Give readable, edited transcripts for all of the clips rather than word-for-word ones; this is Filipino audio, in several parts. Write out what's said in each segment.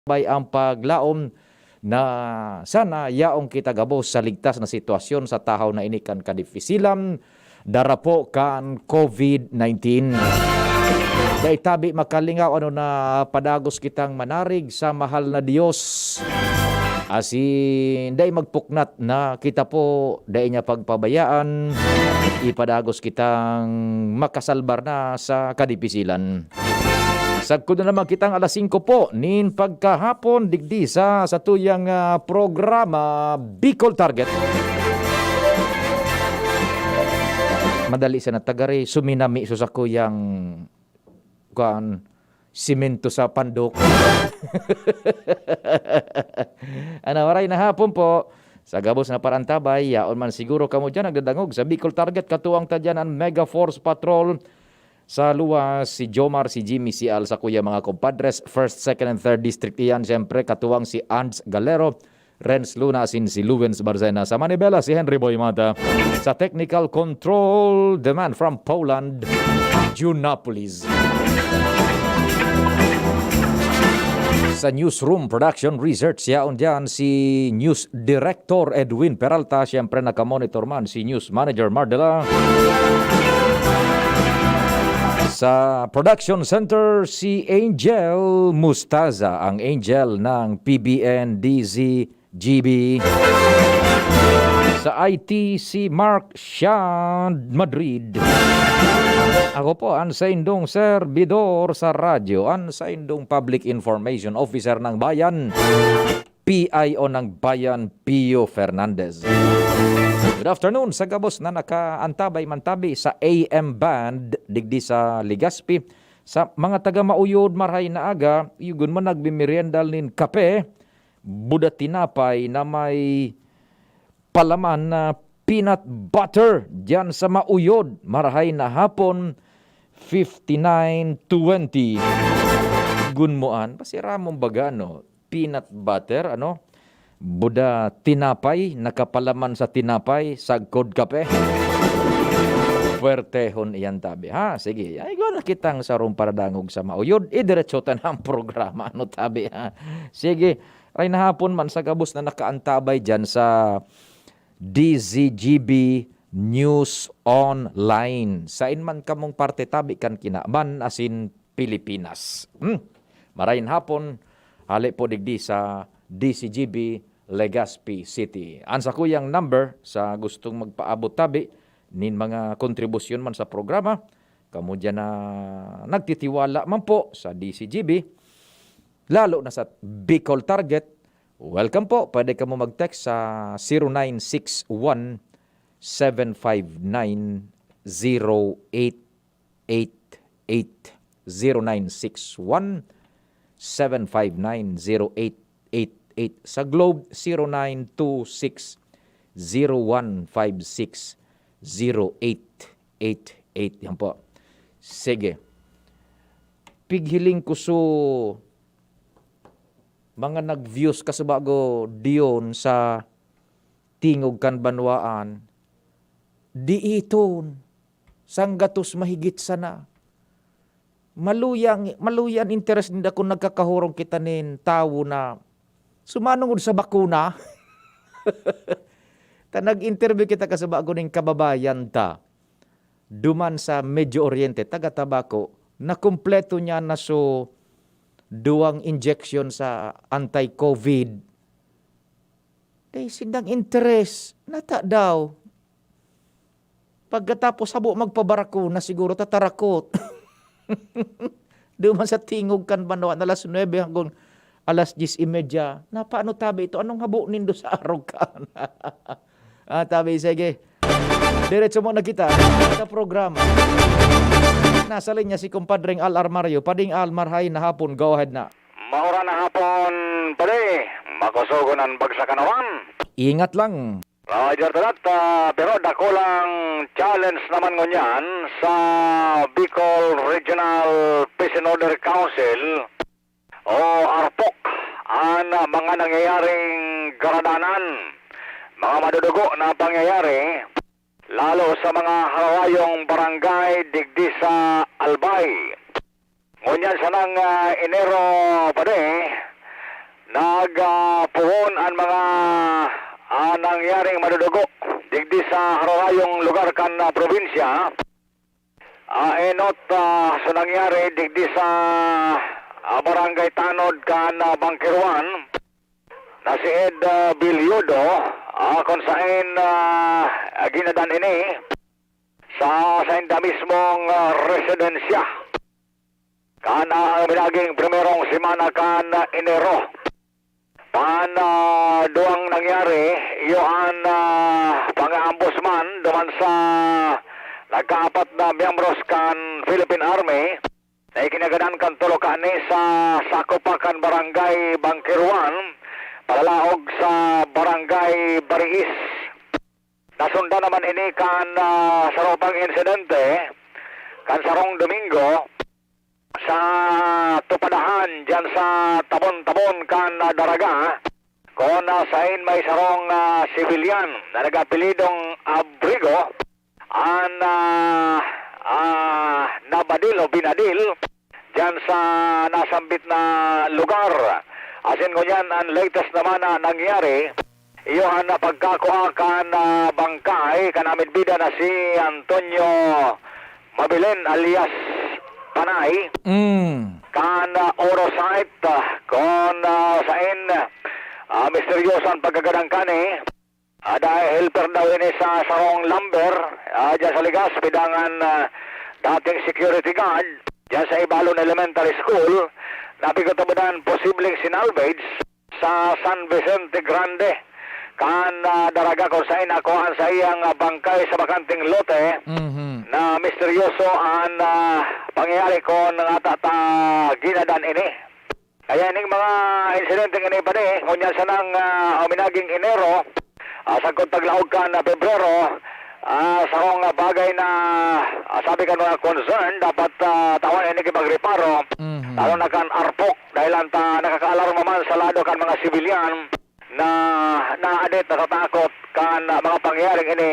bay ang paglaom na sana yaong kita gabos sa ligtas na sitwasyon sa tahaw na inikan kadifisilam darapo kan COVID-19. Dahil tabi makalingaw na padagos kitang manarig sa mahal na Diyos. Asin dahil magpuknat na kita po dahil niya pagpabayaan, ipadagos kitang makasalbar na sa kadipisilan. Sagkod na naman kitang alas 5 po, nin pagkahapon digdi sa tuyang programa Bicol Target. Madali sa natagari, suminami so sa kuyang simento sa pandok. Waray na hapon po. Sa gabos na parantabay, yaon man siguro kamo dyan nagdadangog sa Bicol Target, katuwang tadyan ang Mega Force Patrol. Sa luwas, si Jomar, si Jimmy, si Al, sa kuya mga compadres, 1st, 2nd, and 3rd District iyan. Siyempre, katuwang si Ands Galero, Renz Luna, si Lubens Barzena. Sa Manibela, si Henry Boy Mata. Sa Technical Control, the man from Poland, Junapolis. Sa Newsroom Production Research, yaon dyan si News Director Edwin Peralta. Siyempre, nakamonitor man si News Manager Mardela. Sa Production Center, si Angel Mustaza, ang Angel ng PBN-DZGB. Sa IT, si Mark Sean Madrid. Ako po, ang saindong serbidor sa radyo, ang saindong Public Information Officer ng Bayan, PIO ng Bayan, Pio Fernandez. Good afternoon sa gabos na nakaantabay mantabi sa AM band digdi sa Legazpi. Sa mga taga Mauyod maray na aga, yugon man nagbimeriendal nin kape, buda tinapay na may palaman na peanut butter diyan sa Mauyod. Marahay na hapon 5920. Gunmuan, pasira mong baga peanut butter buda tinapay, nakapalaman sa tinapay, sagkod kape. Puertehon iyan tabi. Ha, sige. Ay, na kitang sarong paradangog sa Mauyod. Idiretsotan ang programa. Tabi, ha. Sige. Ay nahapon man sa gabos na nakaantabay dyan sa DZGB News Online. Sain man kamong parte tabi kan kinaman asin Pilipinas. Marayin hapon, hali po digdi sa DCGB Legazpi City. Ansa ko yung number sa gustong magpaabot tabi nin mga kontribusyon man sa programa. Kamu dyan na nagtitiwala man po sa DCGB, lalo na sa Bicol Target. Welcome po. Pwede ka mo mag-text sa 0961-759-0888. 0961-759-0888. Sa Globe, 0926-0156-0888. Yan po. Sige. Pighiling ko so mga nag-views kasi bago diyon sa tingog kan banwaan. Di iton. Sanggatos mahigit sana. Maluyan interest nila kung nagkakahurong kita nin tao na sumanungod sa bakuna. Nag-interview kita kasi bago ng kababayan ta. Duman sa Medyo Oriente, taga-Tabaco, na kumpleto niya na so 2 injection sa anti-COVID. Sindang interest. Nata daw. Pagkatapos sabo magpabarako na siguro tatarakot. Duman sa tingog kan banwa na alas 9 hanggang alas 10:30. Na paano tabi ito? Anong habo nindo sa araw ka? Tabi, sige. Diretso mo na kita sa programa. Nasa linya si kumpadring Al Armario. Pading Al Marhay na hapon. Go ahead na. Maura na hapon, pare. Makusugunan bagsakanawan. Ingat lang. Roger talat, pero dako lang challenge naman ngunyan sa Bicol Regional Peace and Order Council o ARPOC ang mga nangyayaring garadanan, mga madudugo na pangyayari, lalo sa mga harawayong barangay digdi sa Albay. Ngunyan sa nang Enero pa magpuhon ang mga nangyaring madudugo digdi sa harayong lugar kan probinsya. Enot so nangyari digdi sa barangay Tanod kan Bangkirwan na si Ed Bilyodo kung saan ginadan ini sa inda mismong residensya kan minaging primerong semana kan Enero. Duang nangyari iyon pang-ambos man duman sa nagkaapat na miyembros kan Philippine Army na ikinagadan kan tulo kani sa sakopakan barangay Bangkirwan palalaog sa barangay Bariis. Nasunda naman ini kan sarupang insidente kan sarong Domingo sa tupadahan dyan sa tabon-tabon kan Daraga kung sain may sarong civilian na nagapilidong Abrigo ang nabadil o binadil dyan sa nasambit na lugar. Asin ko yan ang latest naman na nangyari iyon na pagkakuha kan bangkay kanamid bida na si Antonio Mabilin alias Panay kan Orosite kon sain misteryosan pagkagadang kani dahil helper daw ini sa sarong lumber dyan sa Ligas bidangan dating security guard dyan sa Ibalon Elementary School napigutabadan posibleng sinalvage sa San Vicente Grande kan Daraga kung saan nakuhaan sa iyang bangkay sa bakanting lote na misteryoso ang pangyayari ko ng atata ginadan ini. Kaya ining mga insidenteng ini pa rin, ngunyan sa nang minaging Enero, sagkot taglaog ka na Pebrero, sarong bagay na sabi ka mga concern, dapat tawan ini kipagreparo, lalo na kan arpok, dahil anta nakakaalarma man sa lado kan mga sibilyan na naadit, natatakot kan mga pangyayaring ini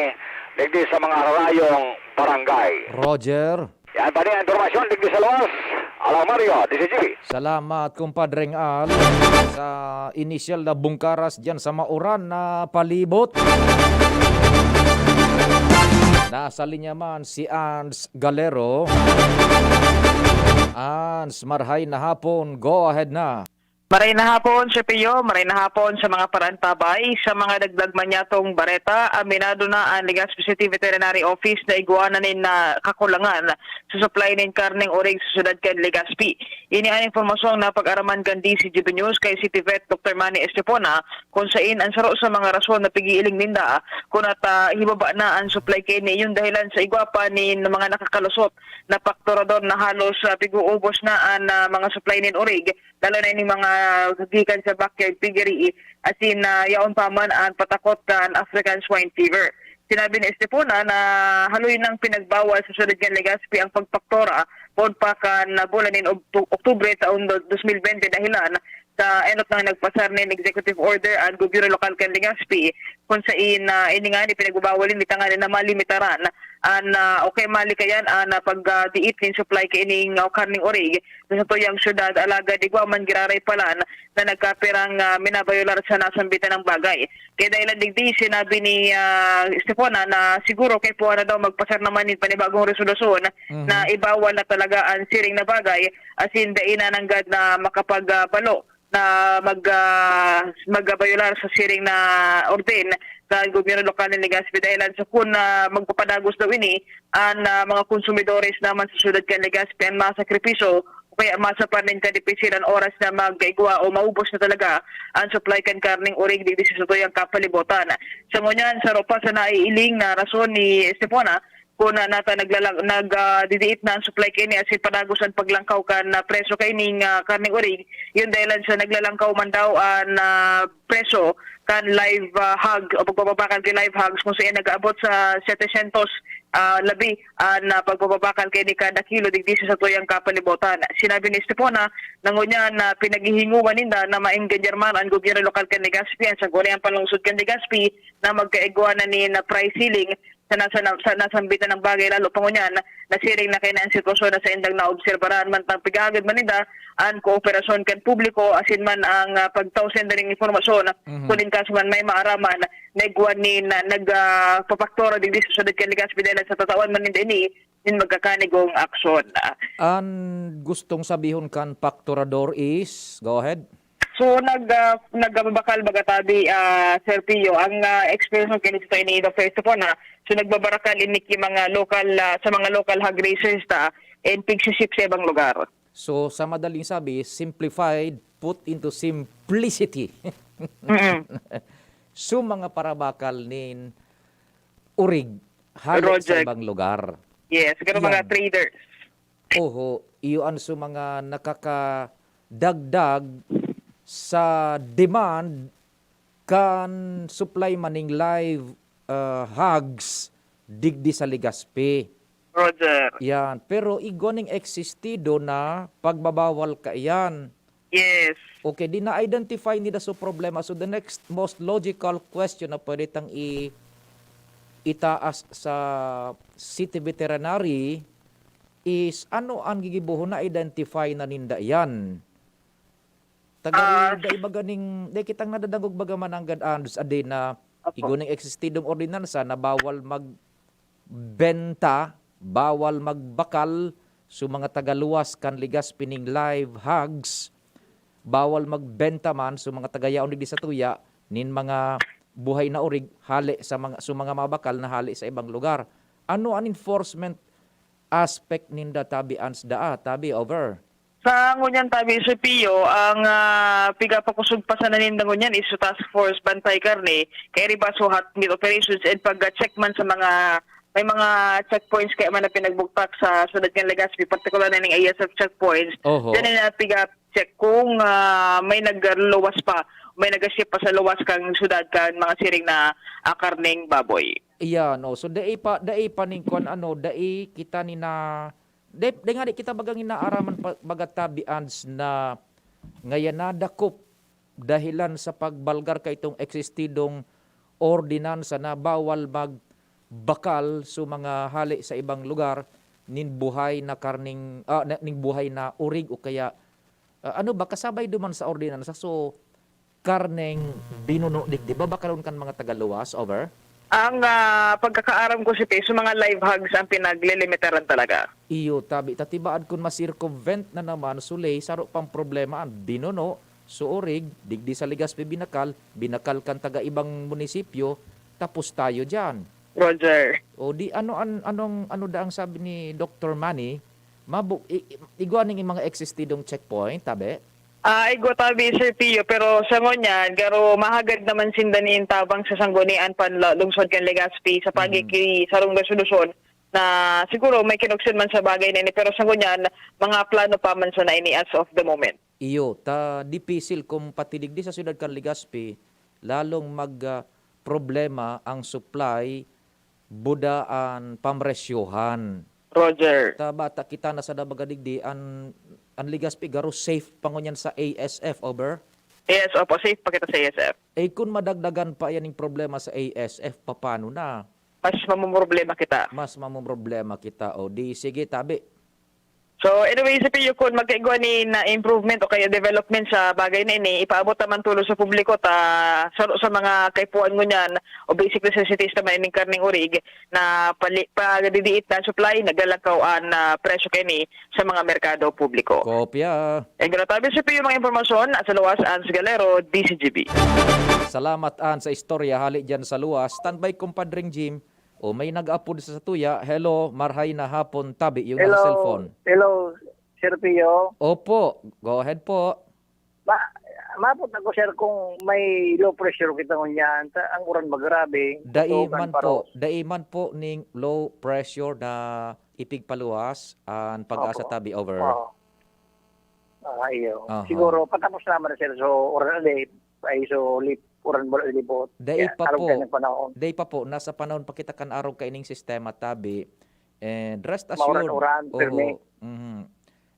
digdi sa mga harayong barangay. Roger. Yan pa rin ang informasyon digdi sa luwas. Alam Mario, DCGB. Salamat kumpadreng Al sa initial na bungkaras dyan sa Mauran na palibot. Nasa linya man si Ans Galero. Ans, marhay na hapon. Go ahead na. Maray na hapon, Sir Pio. Maray na hapon sa mga parantabay. Sa mga dagdag manyatong bareta, aminado na ang Legazpi City Veterinary Office na iguananin na kakulangan sa supply ng karneng orig sa syudad kan Legazpi. Ini ang informasyon na pag-araman kan DCGB News kay City Vet Dr. Manny Estepona kung saan ang saro sa mga rason na pigiiling ninda kung at hibaba na ang supply kini yung dahilan sa igwapa ni mga nakakalusot na faktorador na halos piguubos na ang mga supply nin orig lalo na yung mga gikan sa backyard piggery asin yaon pa man ang patakot kan African swine fever. Sinabi ni Estepona na haloy nang pinagbawal sa syudad kan Legazpi ang pagpaktora pod pa kan bulan nin Oktubre taon 2020 dahilan sa enot nang nagpasar ng executive order ang gobyerno lokal kan Legazpi kung sa ini nga ni pinagbawalin mitangan na malimitaran an okay malikayan an pagdiit nin supply kay ining karning orig sa tuyang syudad alaga digwa man giraray palan na nagkapirang minabayolar sa nasambitan ng bagay. Kaya dahilan digdi sinabi ni Estepona na siguro kay po na daw magpasar naman ni panibagong resolusyon na ibawal na talaga ang siring na bagay asin dainan nanggad na makapagbalo na magbayolar sa siring na orden sa gobyerno lokal ng Legazpi dahilan sa kung magpapadagos daw ini ang mga konsumidores naman sa syudad kan Legazpi ang masakripiso o kaya masapanin kadipisiran oras na mag-igwa o maubos na talaga ang supply kan karning orig di sa tuyang kapalibutan. Sa ngunyan, sa ropa sa naiiling na rason ni Estepona kung nata nagdidiit na ang supply kini asin padagosan paglangkaw kan preso kay ning karning orig yun dahilan sa naglalangkaw man daw ang preso kan live hog o pagbabakal kay live hogs kung saan nag-aabot sa 700 labi na pagbabakal kay ni kada kilo digdi sa tuyang kapalibutan. Sinabi ni Estepona nangunya na pinaghihinguan ninda na maengganyan ang gobyerno lokal kan Legazpi sa gulayan panlungsod kan Legazpi na magkaigwa na ni na price ceiling sa nasambitan ng bagay lalo pa ngunyan nasiring na kaya ang sitwasyon na sa indang naobserbaran man tang pigagad manida ang kooperasyon kan publiko asin man ang pagtawsen daling informasyon kunin kaso man may maaraman nagwan ni nagpapaktora digdi sa sudad kan Legazpi dahil sa tatawan man hindi din magkakanigong aksyon. Ang gustong sabihon kan Pactorador is, go ahead. So nagbabakal bagatabi Sir Pio ang experience ng kinito ini the first of all na so nagbabarakal ini mga local sa mga local hog raisers ta and pigsisip sa ibang lugar. So sa madaling sabi, simplified put into simplicity. So mga parabakal nin urig halos sa ibang lugar. Yes, siguro mga traders. Oho, iyon so mga nakakadagdag sa demand kan supply maning live hogs digdi sa Legazpi. Roger. Yan, pero igoning existido na pagbabawal ka yan. Yes. Okay, di na-identify nila so problema. So the next most logical question na pwede tang itaas sa city veterinary is ano ang gigibuhon na identify na ninda yan? Taga da ibaganing de kitang nadadagog bagaman ang gadan sa day na iguning existidong ordinansa na bawal magbenta, bawal magbakal so mga tagaluwas kan Legazpi ning live hogs, bawal magbenta man so mga tagayaon digdi sa tuya nin mga buhay na urig hali sa mga mabakal na hali sa ibang lugar. Ano ang enforcement aspect ninda tabi tabi over? Sa ngunyan tabi sa Pio, ang pigapakusog pa sa naninda ngunyan is sa Task Force Bantay Karne, kay ribasuhat meat operations and pag-check man sa mga may mga checkpoints kaya man na pinagbuktak sa Sudad ng Legazpi, particular na ng ASF checkpoints. Diyan na piga-check kung may nagluwas pa, may nag-ship pa sa luwas kang sudad kan mga siring na karneng baboy. Iya, no. So dai pa ning kon dai kita ni na Dai nga di kita bagang inaaraman bagatabians na ngayon nadakop dahilan sa pagbalgar ka itong eksistidong ordinansa na bawal magbakal so mga hali sa ibang lugar nin buhay na karning ning buhay na urig o kaya ano ba kasabay duman sa ordinansa so karneng binuno di ba bakalon kan mga tagaluwas over? Ang pagkakaaram ko si Peso, mga live hogs ang pinaglilimitaran talaga. Iyo, tabi. Tatibaan kung masircumvent na naman, sulay, saro pang problema ang binuno, suorig, digdi sa Legazpi binakal kan taga ibang munisipyo, tapos tayo dyan. Roger. O di, ano da ang sabi ni Dr. Manny, iguaning yung mga existidong checkpoint, tabi? Igo tabi Sir Pio, pero sa ngunyan, garo mahagad naman sindanin tabang sa sanggunian pan lungsod kan Legazpi sa pagiki sarong resolusyon na siguro may kinuksin man sa bagay na ini, pero sa ngunyan, mga plano pa man sa na ini as of the moment. Iyo, dipisil kung patidigdi sa siyudad kan Legazpi, lalong problema ang supply, budaan, pamresyohan. Roger. Bata kita na sa dabagadigdi, ang Legazpi garo safe pangunyan sa ASF, over? Yes, opo, safe pa kita sa ASF. Kung madagdagan pa yan yung problema sa ASF, paano na? Mas mamumroblema kita. Mas mamumroblema kita. O di, sige, tabi. So anyway, sa Pio, kung magkaigwa ni na improvement o kaya development sa bagay na ini, ipaabot naman tulo sa publiko sa mga kaipuan mo niyan o basic necessities naman ining karning urig na pagdidiit na supply, nagalakawan na presyo kini sa mga merkado publiko. Kopya. Gratabi sa Pio mga impormasyon at sa luwas, Ans Galero, DCGB. Salamat an sa istorya, hali dyan sa luwas. Standby kumpadring Jim. O may nag-upload sa tuya. Hello, marhay na hapon, tabi yung nasa cellphone. Hello, Sir Pio. Opo, go ahead po. Mapot ako, sir, kung may low pressure kita ngunyan, ang uran magrabe. Daiman po ning low pressure na ipigpaluwas ang pag-asa tabi over. Iyo. Siguro, patapos naman na, sir, so uran alip, ay so lip, uran libot. Day pa po, nasa panahon pa kita kan araw kaining sistema tabi. And rest assured.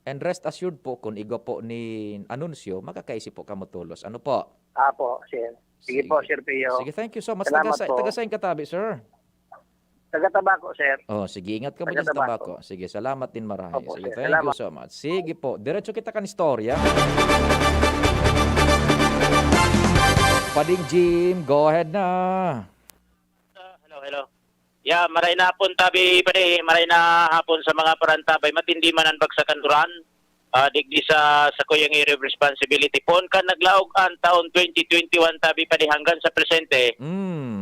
And rest assured po kung igo po ni anunsyo, makakaisip po kamo tulos. Ano po? Apo, sir. Sige po, Sir Pio. Sige, thank you so much. Salamat po. Taga-sign katabi, sir. Taga-Tabaco, sir. Oh, sige, ingat ka mo dyan sa Taga-Tabaco. tabako. Sige, salamat din marami. Opo, Sige, sir. thank you Salamat. so much. Sige po, diretso kita kan istorya. Pading Jim, go ahead na. Hello. Yeah, maray na hapon tabi pare, maray na hapon sa mga parantabay. Matindi man ang bagsakan duran. Digdi sa kuyang area of responsibility. Pon ka naglaog ang taon 2021 tabi pare hanggang sa presente.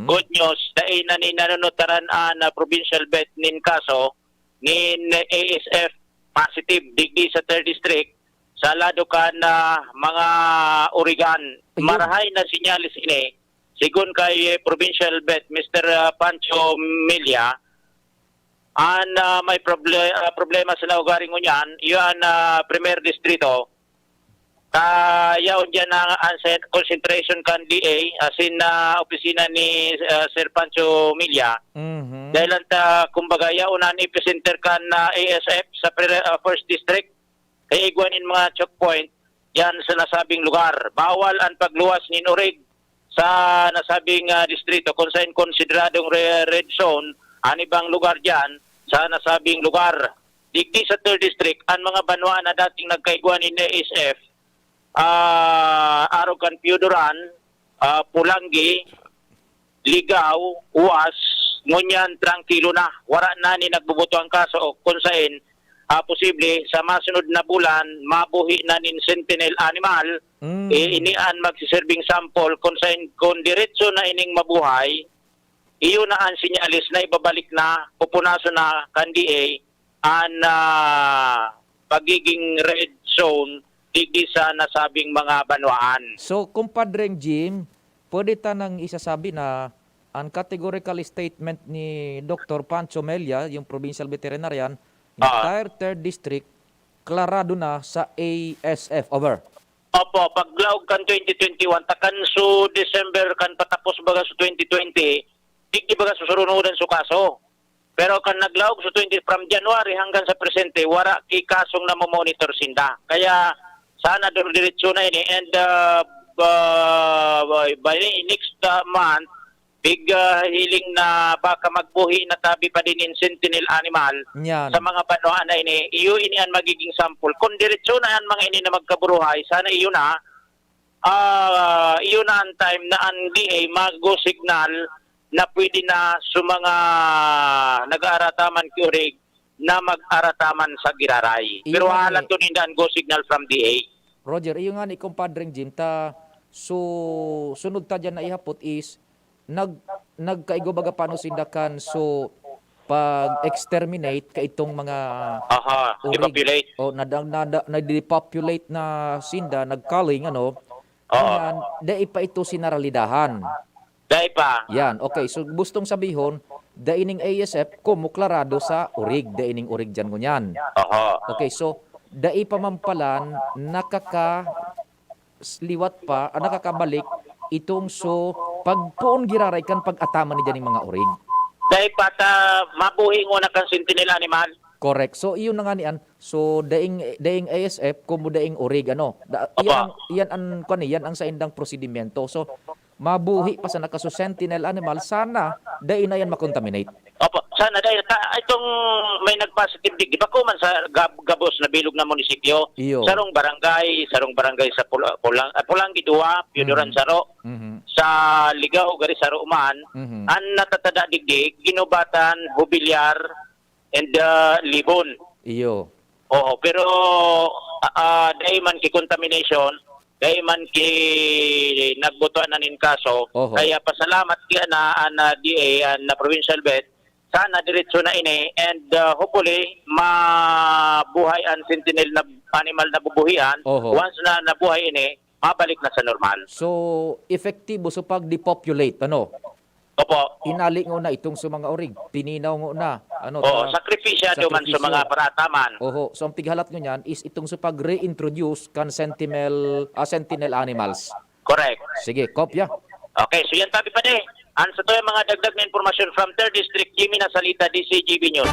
Good news, dahil na ni nanunotaran na provincial bet nin kaso nin ASF positive digdi sa 3rd district sa lado ka na mga Origan. Ayun. Marahay na sinyalis ini. Sigun kay provincial bet Mr. Pancho Milla, may problema sa naugaring unyan, yun premier distrito, kaya dyan ang concentration kan DA, as in opisina ni Sir Pancho Milla, dahil kumbaga yaunan epicenter kan ASF sa first district, kaya igwanin mga choke point, yan sa nasabing lugar. Bawal ang pagluwas ni Norig sa nasabing distrito kung saan konsideradong red zone, anibang lugar dyan sa nasabing lugar. Digdi sa 3rd district, ang mga banwa na dating nagkaigwan ni ASF, Arogan Piodoran, Pulangi, Ligaw, Uwas, ngunyan trangkilo na. Wara na ni nagbubuto ang kaso kung saan posible sa masunod na bulan mabuhi na nin sentinel animal inian magsiserving sample kung saan kung diretso na ining mabuhay iyo na ang sinyalis na ibabalik na pupunaso na kandi ang pagiging red zone digdi sa nasabing mga banwaan. So, kumpadreng Jim, pwede tanang isasabi na ang categorical statement ni Dr. Pancho Mella, yung provincial veterinarian, entire 3rd district, klarado na sa ASF. Over. Opo, paglaog kan 2021, takan so December kan patapos baga sa 2020, di baga susurunudan sa kaso. Pero kan naglaog sa 20 from January hanggang sa presente, wala ki kasong na monitor sinda. Kaya sana diretso na ini and by next month, big hiling na baka magbuhi na tabi pa din in sentinel animal Yan. sa mga banwaan na ini. Iyo ini ang magiging sample. Kung diretso na yan mga ini na magkaburuhay, sana iyo na ang time na ang DA mag-go signal na pwede na sa mga nag-aarataman kiurig na mag-arataman sa giraray. Iyo Pero nga halat ni- to nindaan go signal from DA. Roger, iyo nga ni kumpadreng Jim, sunod ta dyan na ihapot is, nagkaigo baga paano sindakan pag-exterminate ka itong mga Aha, depopulate. o na-depopulate na sinda, nagkaling, Oo. Yan, dahil pa ito sinaralidahan. Dahil pa. Yan, okay. So, gustong sabihon, daining ASF, kumuklarado sa urig. Daining urig dyan ngunyan. Aha. Okay, so, dai pamampalan, nakakabalik, itong pagpuon giraray kan pag-atama ni dyan mga urig. Dahil pa mabuhi mo na kan sentinel animal. Correct. So, iyon na nga niyan. So, daing ASF, kumo daing urig, yan ang sa indang prosedimento. So, mabuhi pa sa sentinel animal, sana daing na yan makontaminate. Opo, sana dahil itong may nag-positive di ba ko man sa Gabos na bilog na munisipyo, Iyo. sarong barangay sa Pulangi Dua, Piodoran Saro, sa Ligaw gari Saro Man, ang natatada digdig, Ginubatan, Hubilyar, and Libon. Iyo. Oo, pero dahil man ki contamination, dahil man ki nagbutuan na nin kaso, Oho. kaya pasalamat kaya na DA na provincial vet, sana diretso na ini and hopefully mabuhay ang sentinel na animal na bubuhian. Oho. Once na nabuhay ini, mabalik na sa normal. So, efektibo sa pag-depopulate, Opo. inali ngo na itong sa mga urig, pininaw ngo na, Oo, sakripisyado man sa mga parataman. Oho, so ang pighalat nyo niyan is itong sa pag-reintroduce kan sentinel animals. Correct. Sige, kopya. Okay, so yan tabi pa de. Ansa to yung mga dagdag na informasyon from 3rd District, Jimmy Nasalita, DCGB News.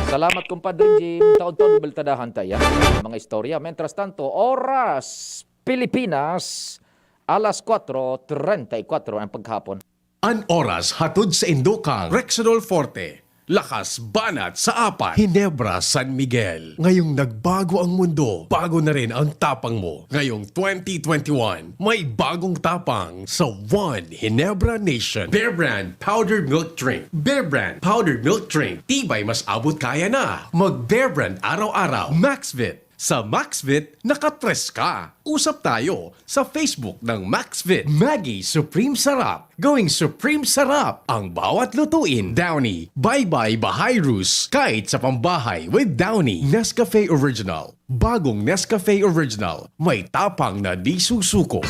Salamat kumpadre Jim. Taon-taon baltadahan tayo mga istorya. Mientras tanto, oras Pilipinas, alas 4:34 ang paghapon. An oras hatod sa Indokang, Rexidol Forte. Lakas banat sa apat, Hinebra San Miguel. Ngayong nagbago ang mundo, bago na rin ang tapang mo. Ngayong 2021, may bagong tapang sa One Hinebra Nation. Bear Brand Powdered Milk Drink. Bear Brand Powdered Milk Drink. Tibay mas abot kaya na. Mag Bear Brand araw-araw. Maxvit. Sa Maxvit, nakatres ka. Usap tayo sa Facebook ng Maxvit. Maggie Supreme Sarap. Going Supreme Sarap ang bawat lutuin. Downy, Bye-Bye Bahay Roos. Kahit sa pambahay with Downy. Nescafe Original. Bagong Nescafe Original. May tapang na di susuko.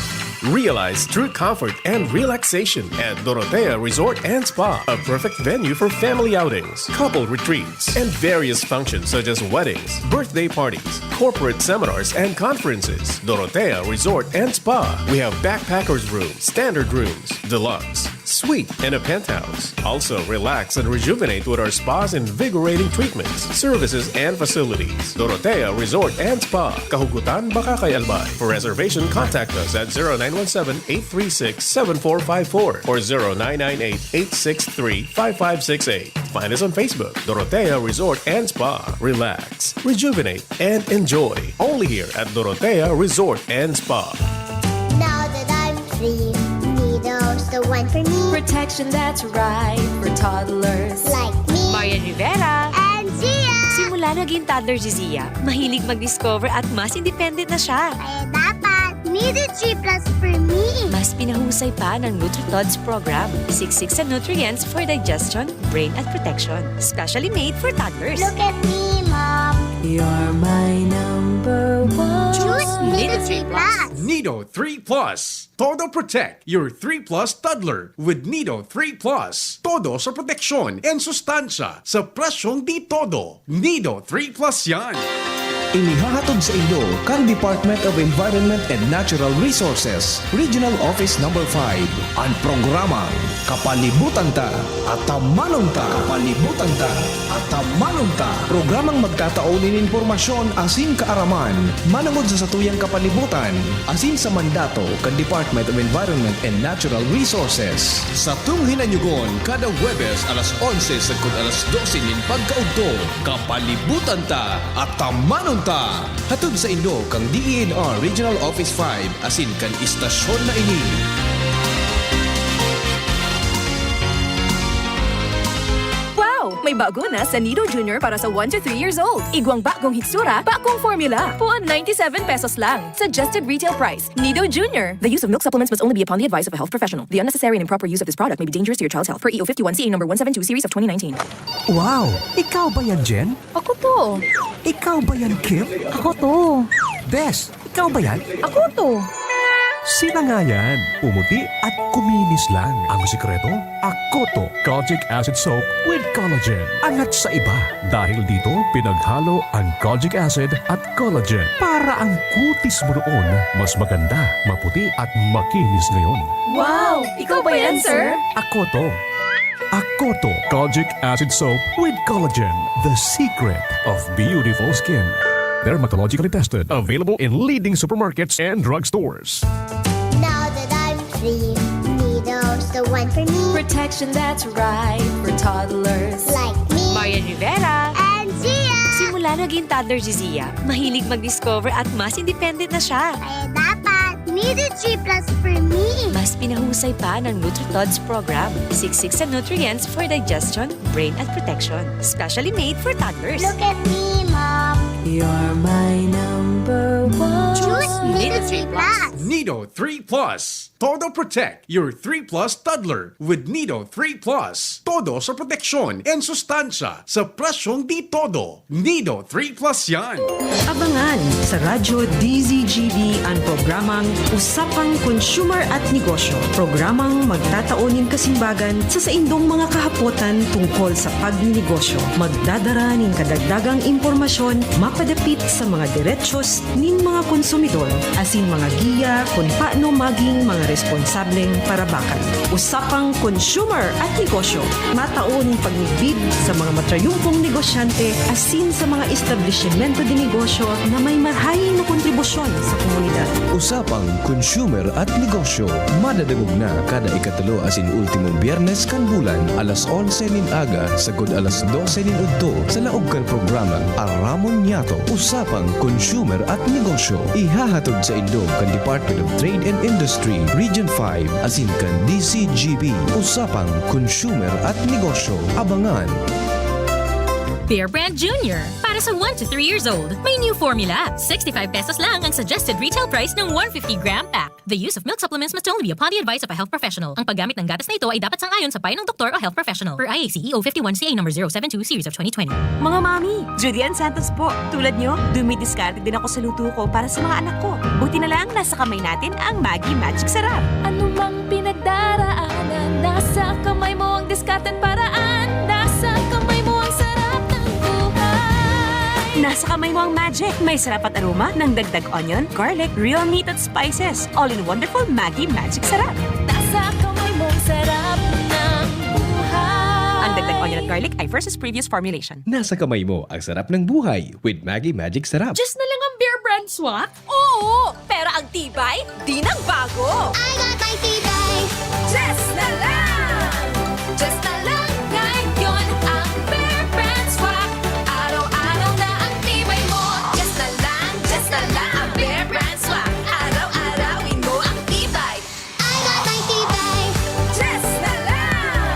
Realize true comfort and relaxation at Dorotea Resort and Spa, a perfect venue for family outings, couple retreats, and various functions such as weddings, birthday parties, corporate seminars, and conferences. Dorotea Resort and Spa. We have backpackers rooms, standard rooms, deluxe, suite, and a penthouse. Also, relax and rejuvenate with our spas invigorating treatments, services, and facilities. Dorotea Resort and Spa, Kahugutan, Bakakay, Albay. For reservation, contact us at 0917-836-7454 or 0998-863-5568. Find us on Facebook, Dorotea Resort and Spa. Relax, rejuvenate, and enjoy. Only here at Dorotea Resort and Spa. Now that I'm free, Nido's the one for me. Protection that's right for toddlers. Like me Marian Rivera. and Zia. Simula naging toddler si Zia, mahilig mag-discover at mas independent na siya. Kaya dapat, Nido 3 Plus for me. Mas pinahusay pa ng NutriTods program. Siksik sa nutrients for digestion, brain at protection. Specially made for toddlers. Look at me, Mom. You're my number one. Choose Nido 3 Plus. Nido 3 Plus. Todo Protect your 3 Plus toddler with Nido 3 Plus. Todo sa proteksyon and sustansya sa presyong di todo. Nido 3 Plus yan. Inihahatod sa inyo kang Department of Environment and Natural Resources, Regional Office No. 5, ang programang Kapalibutan Ta at Tamanong Ta. Kapalibutan Ta at Tamanong Ta. Programang magtataunin informasyon asin kaaraman, manangod sa satuyang kapalibutan, asin sa mandato kang Department of Environment and Natural Resources. Sa tunghinanyugon, kada Webes alas 11 sagkod alas 12 nin pagkaugto, Kapalibutan Ta at Tamanong Ta. Hatod sa Indo kang DENR Regional Office 5 asin kan istasyon na ini. Wow! May bago na sa Nido Junior para sa 1 to 3 years old. Igwang bagong hitsura, bagong formula. Puan 97 pesos lang. Suggested retail price. Nido Junior. The use of milk supplements must only be upon the advice of a health professional. The unnecessary and improper use of this product may be dangerous to your child's health. Per EO 51CA number 172 series of 2019. Wow! Ikaw ba yan, Jen? Ako to. Ikaw ba yan, Kim? Ako to. Bes, ikaw ba yan? Ako to. Sila nga yan. Umuti at kuminis lang. Ang sikreto, Akoto Kojic Acid Soap with Collagen. Angat sa iba. Dahil dito, pinaghalo ang Kojic Acid at Collagen para ang kutis mo noon mas maganda, maputi at makinis ngayon. Wow! Ikaw ba yan, sir? Akoto. Akoto Kojic Acid Soap with Collagen. The secret of beautiful skin. Dermatologically tested. Available in leading supermarkets and drugstores. Now that I'm free, Nido's the one for me. Protection that's right for toddlers. Like me Marian Rivera. and Zia. Simula naging toddler si Zia, mahilig mag-discover at mas independent na siya. Kaya dapat, Nido 3 Plus for me. Mas pinahusay pa ng NutriTods program. Siksik sa nutrients for digestion, brain at protection. Specially made for toddlers. Look at me, Mom. You're my number one. Choose Nido 3 Plus. Nido 3 Plus. Todo Protect your 3 Plus toddler with Nido 3 Plus. Todo sa proteksyon and sustansya sa presyong di todo. Nido 3 Plus yan. Abangan sa Radyo DZGB ang programang Usapang Consumer at Negosyo. Programang magtataunin kasimbagan sa saindong mga kahapotan tungkol sa pagninegosyo. Magdadara ning kadagdagang impormasyon mapadapit sa mga diretsyon nin mga konsumidor asin mga giya kita kung paano maging mga responsableng parabakan. Usapang consumer at negosyo. Mataon pagnigbid sa mga matrayumpong negosyante asin sa mga establishmento de negosyo na may marhayin na kontribusyon sa komunidad. Usapang consumer at negosyo. Madadagog na kada ikatulo asin ultimong biyernes kan bulan alas 11 nin aga sagod alas 12 nin udto sa laog kan programa Aramon Yato. Usapang consumer at negosyo. Ihahatod sa Indog kan Department of Trade and Industry Region 5 asin kan DCGB. Usapang consumer at negosyo. Abangan. Bear Brand Junior. Para sa 1 to 3 years old, may new formula. 65 pesos lang ang suggested retail price ng 150-gram pack. The use of milk supplements must only be upon the advice of a health professional. Ang paggamit ng gatas na ito ay dapat sangayon sa payo ng doktor o health professional. Per IACEO 51CA number 072 series of 2020. Mga mami, Julian Santos po. Tulad nyo, dumidiskarte din ako sa luto ko para sa mga anak ko. Buti na lang nasa kamay natin ang Maggi Magic Sarap. Ano mang pinagdaraanan, nasa kamay mo ang diskarten paraan. Nasa kamay mo ang sarap ng buhay. Nasa kamay mo ang magic. May sarap at aroma ng dagdag onion, garlic, real meat at spices. All in wonderful Maggi Magic Sarap. Nasa kamay mo ang sarap ng buhay. Ang dagdag onion at garlic ay versus previous formulation. Nasa kamay mo ang sarap ng buhay with Maggi Magic Sarap. Just na lang ang Bear Brand swak? Oo! Pero ang tibay, di nagbago! I got my tibay. Just na lang! Just na lang ngayon ang Bear Brand swak. Araw-araw na ang tibay mo. Just na lang ang Bear Brand swak. Araw-arawin mo ang tibay. I got my tibay. Just na lang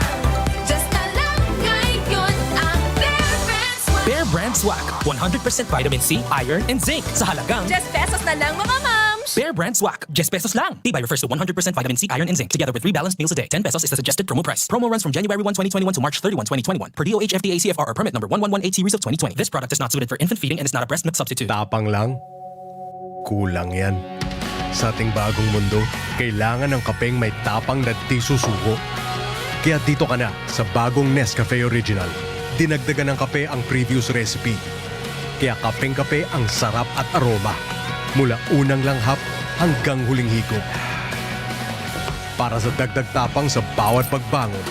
ngayon ang Bear Brand swak. Bear Brand Swak. 100% vitamin C, iron, and zinc sa halagang Just pesos na lang mga moms! Bear Brand Swak. Just pesos lang. Tibay refers to 100% vitamin C, iron, and zinc together with 3 balanced meals a day. 10 pesos is the suggested promo price. Promo runs from January 1, 2021 to March 31, 2021 per DOH FDA CFR or permit number 1118 series of 2020. This product is not suited for infant feeding and is not a breast milk substitute. Tapang lang? Kulang yan. Sa ating bagong mundo, kailangan ng kapeng may tapang na di susuko. Kaya dito ka na sa bagong Nescafe Original. Dinagdagan ng kape ang previous recipe. Kaya kapeng-kape ang sarap at aroma. Mula unang langhap hanggang huling higop. Para sa dagdag tapang sa bawat pagbangon,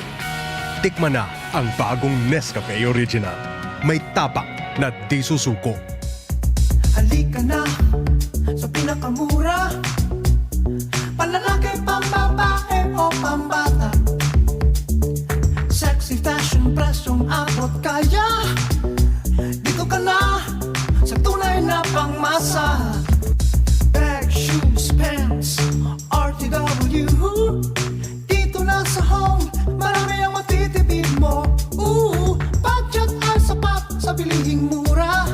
tikman na ang bagong Nescafe Original. May tapak na di susuko. Halika na sa pinakamura. Panlalaki, pambabae o pambata. Sexy fashion, presyong abot kaya. Dito ka na sa tunay na pangmasa. Bag, shoes, pants, RTW. Dito na sa home, marami ang matitipid mo. Budget ay sapat sa bilihing mura.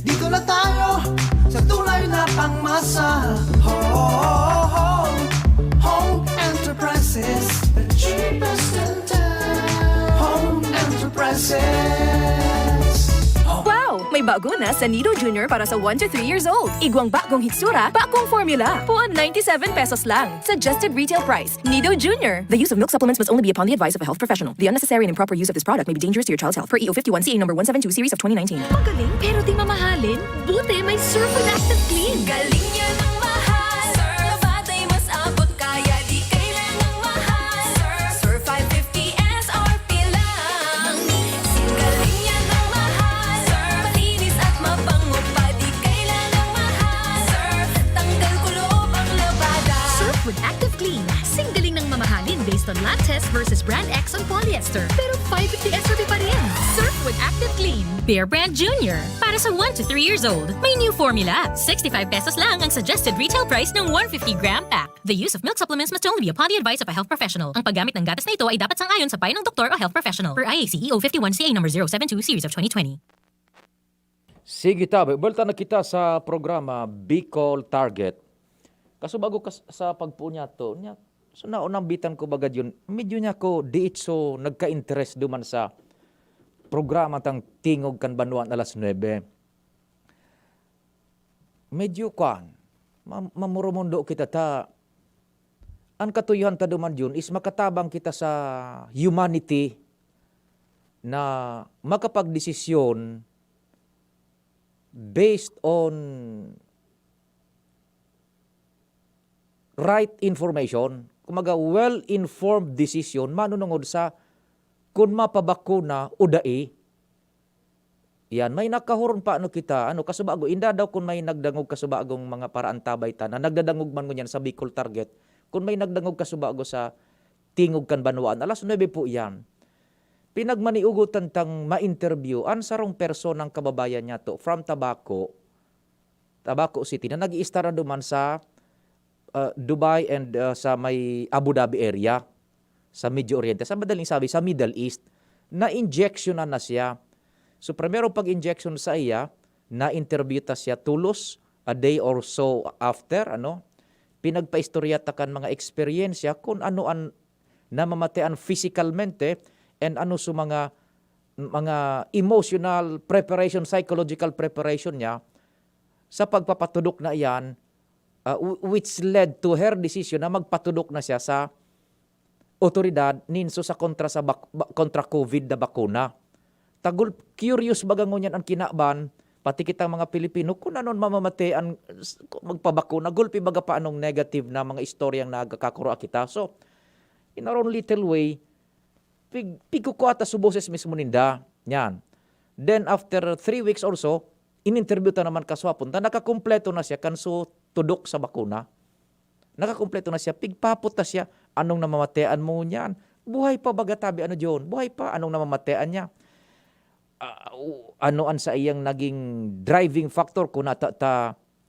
Dito na tayo sa tunay na pangmasa. Home Enterprises, the cheapest in town. Home Enterprises. Wow! May bago na sa Nido Junior para sa 1 to 3 years old. Igwang bakong hitsura, bakong formula. Puan 97 pesos lang. Suggested retail price. Nido Junior. The use of milk supplements must only be upon the advice of a health professional. The unnecessary and improper use of this product may be dangerous to your child's health. Per EO 51CA number 172 series of 2019. Magaling pero di mamahalin. Buti may Surfon Active Clean. Galing niya ng mahal. Surf batay mas abot kaya di kailangang mahal. Surf 550 SRP lang. Galing niya ng mahal. Surf malinis at mabango pa di kailangang mahal. Surf tanggal kulob ang labada. Surf with Active Clean. Singgaling ng mamahalin based on lab test versus brand X on polyester. Pero 550 SRP pa rin. Surf with Active Clean. Bear Brand Junior. Para sa 1 to 3 years old, may new formula. 65 pesos lang ang suggested retail price ng 150-gram pack. The use of milk supplements must only be upon the advice of a health professional. Ang paggamit ng gatas na ito ay dapat sangayon sa payo ng doktor o health professional. Per IACEO 51CA number 072 series of 2020. Sige tabi, balta na kita sa programa Bicol Target. Kaso bago sa pagpunya to, so naunang bitan ko bagad yun, medyo niya ko diit so nagka-interest duman sa programa tang Tingog kan Banuan alas 9. Medyo kan, mamurumondo kita ta, ang katuyuhan ta duman yun is makatabang kita sa humanity na makapagdesisyon based on right information, kumaga well-informed decision, manunungod sa kung mapabakuna o dai. Yan, may nakahuron pa kita, kasubago, inda daw kung may nagdangog kasubagong mga paraan tabay na nagdadangog man ngunyan sa Bicol Target, kung may nagdangog kasubago sa Tingog kan Banwaan, alas 9 po yan. Pinagmaniugutan tang ma-interview ang sarong personang kababayan niya to from Tabaco City na nag-iistara duman sa Dubai and sa may Abu Dhabi area, sa Medio Oriente, sa madaling sabi, sa Middle East, na injection na siya. So, primero pag-injection sa iya, na-interview ta siya tulos, a day or so after, pinagpa-istorya kan mga eksperyensya kung ano ang namamatean physicalmente and ano sa mga emotional preparation, psychological preparation niya sa pagpapatudok na iyan, which led to her decision na magpatudok na siya sa otoridad ninso sa kontra COVID na bakuna. Tagul curious bagangon yan ang kinaban, pati kitang mga Pilipino, kung anon mamamatean magpabakuna, gulpi baga pa anong negative na mga istoryang nagkakakura kita. So, in our own little way, pigukuata sa boses mismo ninda. Yan. Then after 3 weeks or so, in-interview ta naman kaswapon, nakakumpleto na siya kanso tudok sa bakuna. Nakakumpleto na siya, pigpapot na siya, anong namamatean mo niyan? Buhay pa baga tabi, John? Buhay pa, anong namamatean niya? Ano sa iyang naging driving factor kung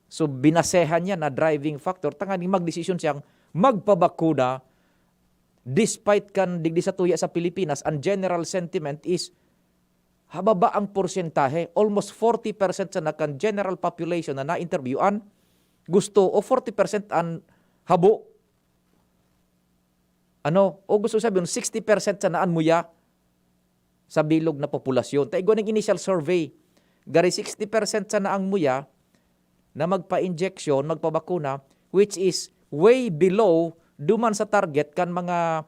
so binasehan niya na driving factor, tanganing magdesisyon siyang magpabakuna despite kan digdi sa tuya sa Pilipinas, ang general sentiment is hababa ang porsentahe, almost 40% sa nakan general population na na-interviewan, gusto o 40% ang habo. O gusto sabihin, 60% sa naan muya sa bilog na populasyon. Tayo ng initial survey, gari 60% sa naang muya na magpa-injection, magpabakuna, which is way below duman sa target kan mga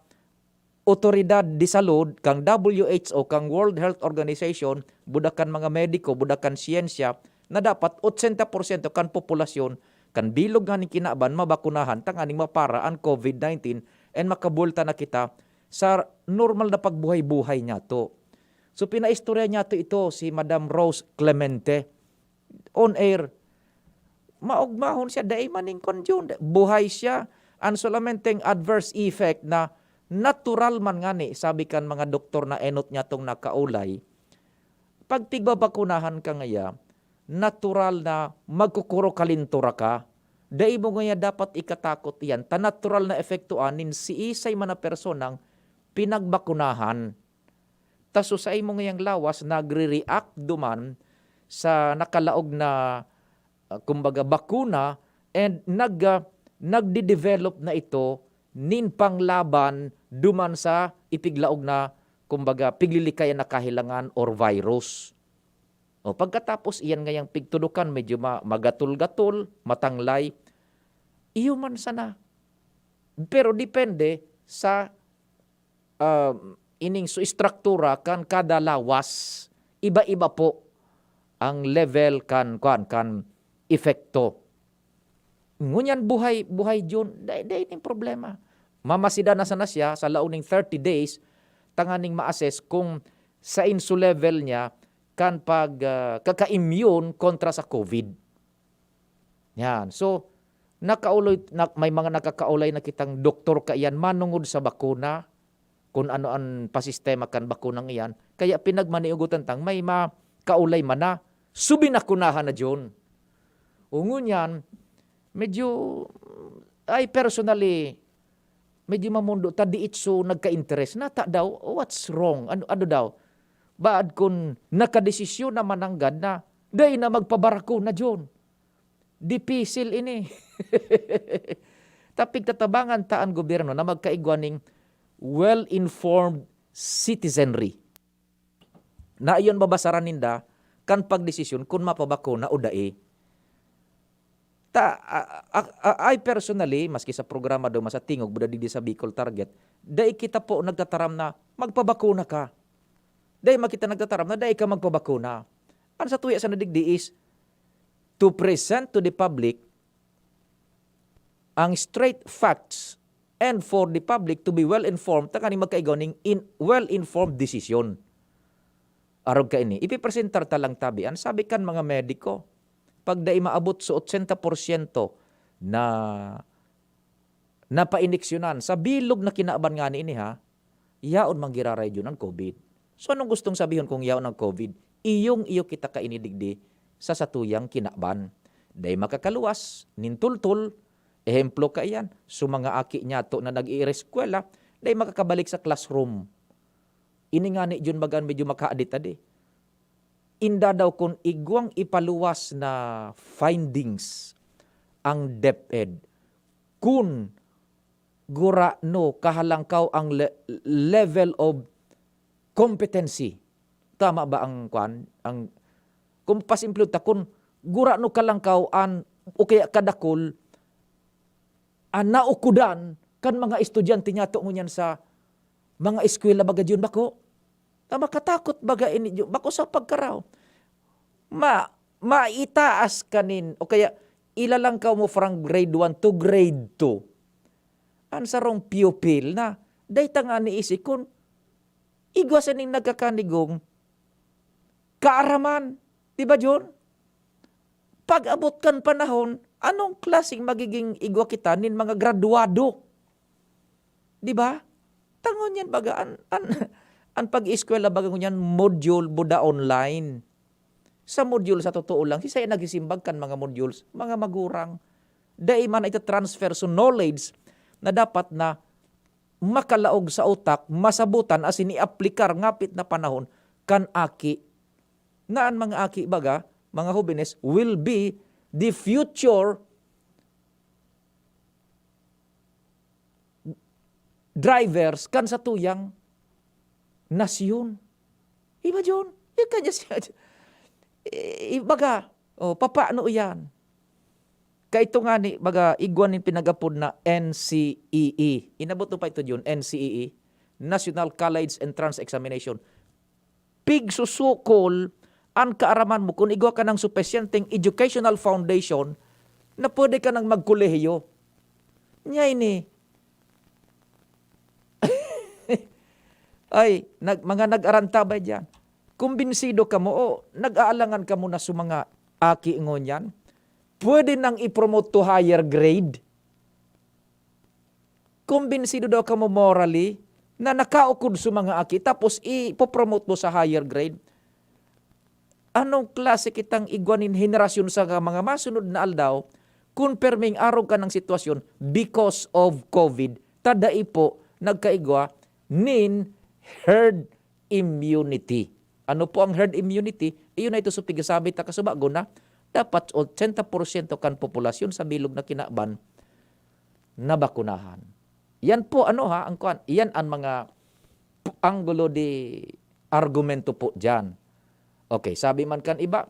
otoridad di salud, kang WHO, kang World Health Organization, budakan mga mediko, budakan siyensya, na dapat 80% kan populasyon, kan bilog nga ni kinaban, mabakunahan, tanganing mapara ang COVID-19 and makabulta na kita sa normal na pagbuhay-buhay niya to. So pinaistorya niya to ito si Madam Rose Clemente on air. Maugmahon siya, daay maning konjun, buhay siya, ang solamenteng adverse effect na natural man nga ni, sabi kan mga doktor na enot niya tong nakaulay, pag tigbabakunahan ka ngaya, natural na magkukuro kalintura ka, daay mo ngaya dapat ikatakot iyan, ta natural na efektuan nin si isay man na personang pinagbakunahan. Taso sa imong ngayang lawas, nagre-react duman sa nakalaog na kumbaga bakuna and nagde-develop na ito nin panglaban duman sa ipiglaog na kumbaga piglilikayan na kahilangan or virus. O pagkatapos iyan ngayang pigtudukan medyo magatul-gatul, matanglay, iyo man sana. Pero depende sa ining struktura kan kada lawas, iba-iba po ang level kan epekto. Ngunyan buhay June, day ning problema. Mamasida na sana siya sa launing 30 days, tanganing ma-assess kung sa insu level niya kan kaka-immune kontra sa COVID. Yan. So, may mga nakakaulay na kitang doktor kaiyan manungod sa bakuna, kung ano ang pasistema kan bakunang iyan, kaya pinagmaniugutan tang may makaulay man na, subinakunahan na John. Ungun yan, medyo, personally, medyo mamundo, diitso nagka-interest, nata daw, what's wrong? Ano daw? Baad kung nakadesisyon na mananggad na, day na magpabarako na John. Dipisil ini. Tapig tatabangan taan gobyerno na magkaigwaning well-informed citizenry. Na iyon babasaran ninda kan pagdesisyon kung mapabakuna o dae. I personally, maski sa programa daw sa Tingog, buda di sa Bicol Target, dae kita po nagtataram na magpabakuna ka. Dae makita nagtataram na dae ka magpabakuna. Ano sa tuya sa nadigdi is to present to the public ang straight facts and for the public to be well-informed, takani magkaigaw ning well-informed decision. Arog ka ini, ipipresentar talang tabian, sabi kan mga mediko, pag dai maabot sa 80% na napainiksyonan sa bilog na kinaaban nga ni ini ha, yaon manggiraray yun ang COVID. So anong gustong sabihin kung yaon ang COVID? Iyo kita kainidigdi sa satuyang kinaaban. Day makakaluwas, nintultul, ehemplo ka iyan, so mga aki niya to na nag-i-eskwela, day makakabalik sa classroom. Ini nga ni Jun Bagan medyo makaadit-adi. Inda daw kung igwang ipaluwas na findings ang DepEd, kung gura no kahalangkaw ang level of competency. Tama ba ang kwan? Ang kung pasimplo ta kun gura no kalangkaw an o kaya kadakol an naukudan kan mga estudyante niya to ngunyan sa mga eskwela baga diyon bako. Tama katakot baga ini bako sa pagkaraw. Maitaas kanin o kaya ilalangkaw mo from grade 1 to grade 2. Ang sarong pupil na day nga ni isi kung igwasan ning nagkakanigong kaaraman. Diba, John? Pag abot kan panahon, anong klaseng magiging igwa kita nin mga graduado? Diba? Tangon yan baga, ang pag-eskwela baga ngunyan, module buda online. Sa module sa totoo lang, sisaya nagisimbag kan mga modules, mga magurang. Day man ito transfer so knowledge na dapat na makalaog sa utak, masabutan as ini-aplikar ngapit na panahon kan aki. Nga ang mga aki baga, mga hubines, will be the future drivers kan sa tuyang nasyon. Iba John, yung kanya siya. Baga, papaano yan? Kaya ito nga ni, baga, igwan yung pinagapod na NCEE. Inabot mo pa ito yun, NCEE, National College Entrance Examination. Pig susukol ang kaaraman mo kung igwa ka ng sufficienteng educational foundation na pwede ka nang magkolehiyo. Nya ini. Ay, mga nag-aranta ba dyan? Kumbinsido ka mo, nag-aalangan ka mo na sa mga aki ngon yan, pwede nang i-promote to higher grade. Kumbinsido daw ka mo morally na nakaukod sa mga aki tapos ipopromote mo sa higher grade. Anong klase kitang igwanin henerasyon sa mga masunod na aldaw kung perming araw ka ng sitwasyon because of COVID, tadai po nagkaigwa nin herd immunity. Ano po ang herd immunity? Iyon na ito sa pigasabi ta kasubago na dapat 80% kan populasyon sa bilog na kinaaban na bakunahan. Yan po ang kuan. Yan ang mga anggulo di argumento po diyan. Okay, sabi man kan iba,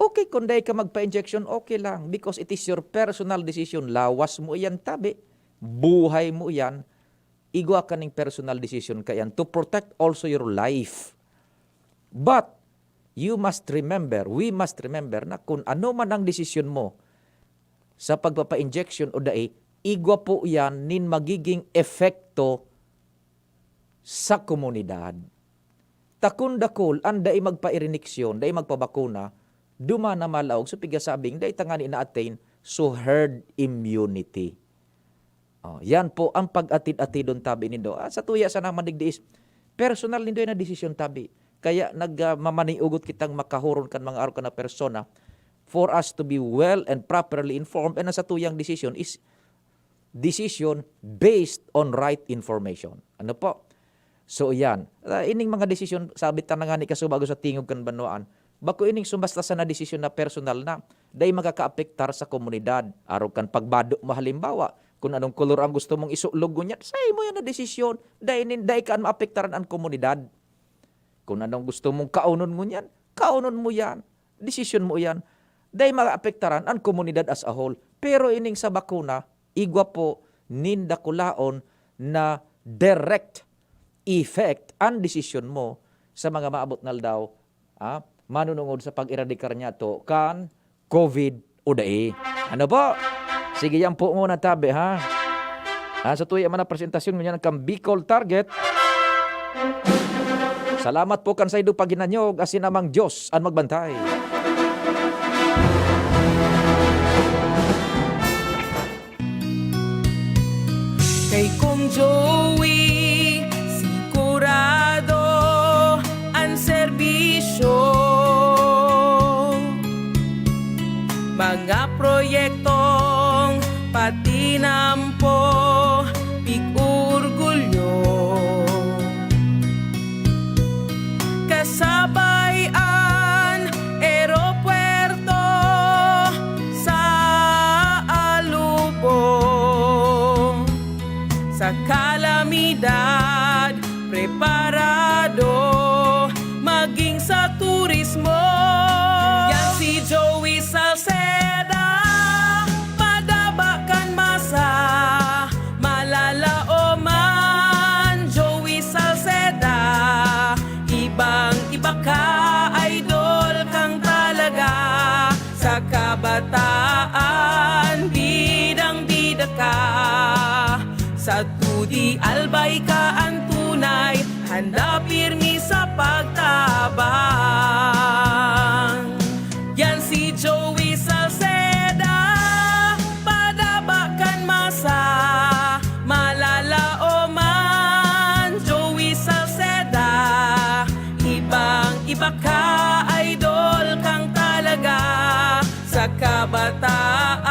okay kung day ka magpa-injection, okay lang because it is your personal decision. Lawas mo yan tabi, buhay mo yan, igwa ka ng personal decision ka yan to protect also your life. But we must remember na kung ano man ang desisyon mo sa pagpapa-injection o dai, igwa po yan nin magiging epekto sa komunidad. Takundakol, ang dai magpa-iriniksyon, dai magpabakuna, duma na malaog, so pigasabing, dai tangani na-attain, so herd immunity. Yan po ang pag-atid-atidon tabi nindo. Sa tuya sa naman digdiis, personal nindo na desisyon tabi. Kaya nagmamaniugot kitang makahuron kan mga araw ka na persona for us to be well and properly informed. And sa tuyang decision is decision based on right information. Ano po? So yan. Ining mga desisyon, sabit na nga ni kasubago sa tingog kan banwaan. Bako ining sumbastasan na desisyon na personal na, dahil magkakaapektar sa komunidad. Araw kan pagbado mo halimbawa, kung anong kolor ang gusto mong isulog niya, say mo yan na desisyon, dahil kan maapektaran ang komunidad. Kung anong gusto mong kaunon mo yan, kaunon mo yan. Desisyon mo yan. Dahil maapektaran ang komunidad as a whole. Pero ining sa bakuna, igwa po nindakulaon na direct effect ang desisyon mo sa mga maabot na daw manunungod sa pag-eradikar niya to kan COVID o dai. Ano po? Sige yan po muna tabi ha. Sa tuwi man na presentasyon mo yan kang Bicol Target. Salamat po kan sa ido paginanyog asin namang Diyos ang magbantay. Kay Kong Joey, sigurado ang serbisyo. Mga proyektong patinampo, pig-urgulyo. Kasabayan, aeropuerto sa alubong. Sa kalamidad, preparado, maging sa turismo. Yan si Joey Salceda, madabakan masa, malala o man. Joey Salceda, ibang-iba ka, idol kang talaga. Sa kabataan, bidang-bida ka. Sa tudi albay ka ang tunay, handa pirmi sa pagtabang. Yan si Joey Salceda, padabakan masa, malala o man. Joey Salceda, ibang-iba ka, idol kang talaga. Sa kabataan,